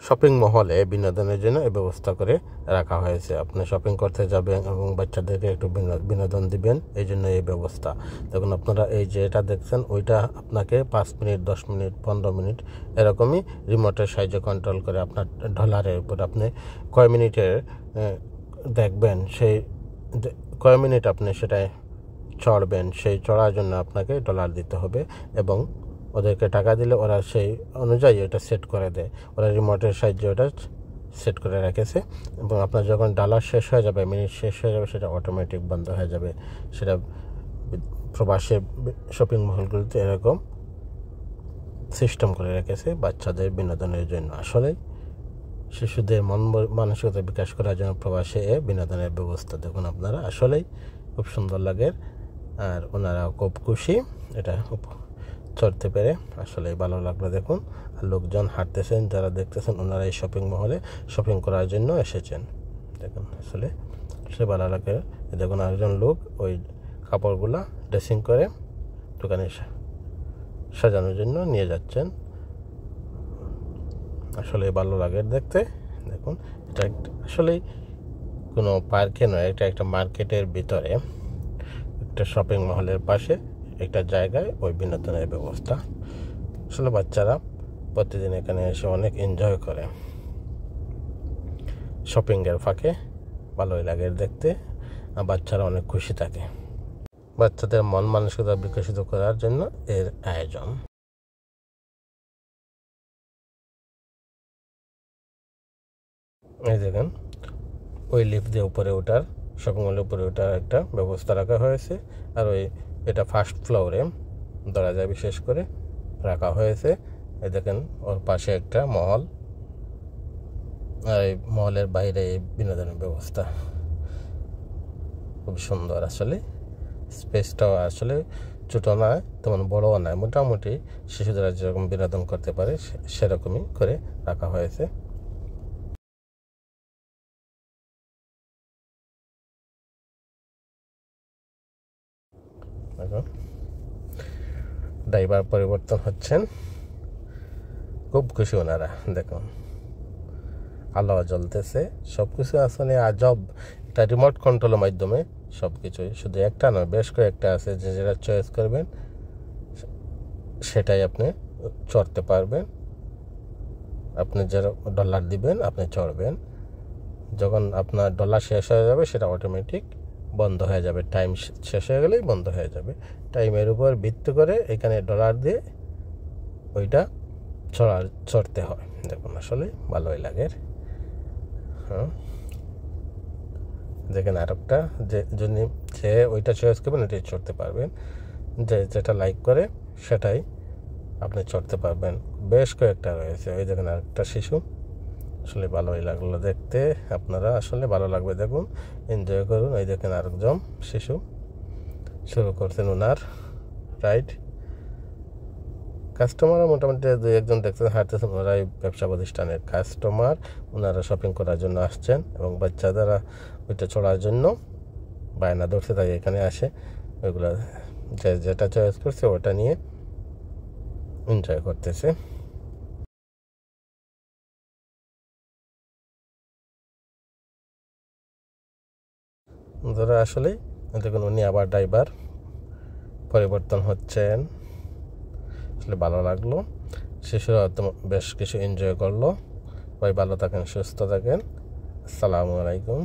Shopping মহলে বিনোদনের জন্য এই ব্যবস্থা করে রাখা হয়েছে। আপনি শপিং করতে যাবেন এবং বাচ্চাদেরকে একটু বিনোদন দিবেন, এই জন্য এই ব্যবস্থা। দেখুন আপনারা এই যে এটা দেখছেন, ওইটা আপনাকে 5 মিনিট, 10 মিনিট, 15 মিনিট এরকমই রিমোটের সাহায্যে কন্ট্রোল করে আপনার ডলারের উপর আপনি কয় মিনিটের দেখবেন, সেই কয় মিনিট আপনি সেটাই চড়বেন, সেই চড়ার জন্য আপনাকে ডলার দিতে হবে এবং ওদেরকে টাকা দিলে ওরা সেই অনুযায়ী এটা সেট করে দেয়। ওরা রিমোটের সাহায্যে ওটা সেট করে রেখেছে এবং আপনার যখন ডলার শেষ হয়ে যাবে, মিনিট শেষ হয়ে যাবে, সেটা অটোমেটিক বন্ধ হয়ে যাবে। সেটা প্রবাসী শপিং মহলগুলিতে এরকম সিস্টেম করে রেখেছে বাচ্চাদের বিনোদনের জন্য। আসলে শিশুদের মানসিকতা বিকাশ করার জন্য প্রবাসে বিনোদনের ব্যবস্থা দেখুন আপনারা, আসলেই খুব সুন্দর লাগে আর ওনারা খুব খুশি এটা চড়তে পেরে। আসলে ভালো লাগলো দেখুন। আর লোকজন হাঁটতেছেন, যারা দেখতেছেন ওনারা এই শপিং মহলে শপিং করার জন্য এসেছেন। দেখুন আসলে ভালো লাগে। দেখুন আরেকজন লোক ওই কাপড়গুলা ড্রেসিং করে দোকানে সাজানোর জন্য নিয়ে যাচ্ছেন। আসলে ভালো লাগে দেখতে। দেখুন এটা আসলেই কোনো পার্কে নয়, এটা একটা মার্কেটের ভিতরে একটা শপিং মহলের পাশে একটা জায়গায় ওই বিনোদনের ব্যবস্থা। আসলে বাচ্চারা প্রতিদিন এখানে এসে অনেক এনজয় করে। শপিংয়ের ফাঁকে ভালোই লাগে দেখতে, আর বাচ্চারা অনেক খুশি থাকে। বাচ্চাদের মন মানসিকতা বিকশিত করার জন্য এর আয়োজন। এই দেখেন ওই লিফট দিয়ে উপরে ওঠার, শপিং মলের উপরে ওঠার একটা ব্যবস্থা রাখা হয়েছে। আর ওই এটা ফার্স্ট ফ্লোরে দরজা বিশেষ করে রাখা হয়েছে। এই দেখেন ওর পাশে একটা মহল, আর এই মহলের বাইরে এই বিনোদনের ব্যবস্থা খুব সুন্দর। আসলে স্পেসটাও আসলে ছোটো নয়, তেমন বড়ও নয়, মোটামুটি শিশুরা যেরকম বিনোদন করতে পারে সেরকমই করে রাখা হয়েছে। ড্রাইভার পরিবর্তন হচ্ছেন, খুব খুশি ওনারা। দেখুন আলো জ্বলতেছে, সব কিছু আসলে আজব। এটা রিমোট কন্ট্রোলের মাধ্যমে সব কিছুই, শুধু একটা নয়, বেশ কয়েকটা আছে, যে যেটা চয়েস করবেন সেটাই আপনি চড়তে পারবেন। আপনি যারা ডলার দিবেন আপনি চড়বেন, যখন আপনার ডলার শেষ হয়ে যাবে সেটা অটোমেটিক বন্ধ হয়ে যাবে। টাইম শেষ হয়ে গেলেই বন্ধ হয়ে যাবে। টাইমের উপর ভিত্তি করে এখানে ডলার দিয়ে ওইটা চড়তে হয়। দেখুন আসলে ভালোই লাগে। হ্যাঁ দেখেন আরেকটা, যে ওইটা চয়েস করবেন ওইটাই চড়তে পারবেন, যেটা লাইক করে সেটাই আপনি চড়তে পারবেন। বেশ কয়েকটা রয়েছে। ওই দেখেন আরেকটা শিশু, আসলে ভালোই লাগলো দেখতে। আপনারা আসলে ভালো লাগবে, দেখুন এনজয় করুন। ওই দেখেন আরেকজন শিশু শুরু করছেন ওনার রাইড। কাস্টমারও মোটামুটি 2-1জন দেখতেছেন হাঁটতেছেন, ওরাই ব্যবসা প্রতিষ্ঠানের কাস্টমার। ওনারা শপিং করার জন্য আসছেন এবং বাচ্চাদেরা ওইটা চড়ার জন্য বায়না ধরছে, তাই এখানে আসে। ওইগুলো যেটা চয়েস করছে ওটা নিয়ে এনজয় করতেছে। ধরে আসলেই দেখুন উনি আবার ড্রাইভার পরিবর্তন হচ্ছেন। আসলে ভালো লাগলো, শিশুরা বেশ কিছু এনজয় করলো। সবাই ভালো থাকেন, সুস্থ থাকেন। আসসালামু আলাইকুম।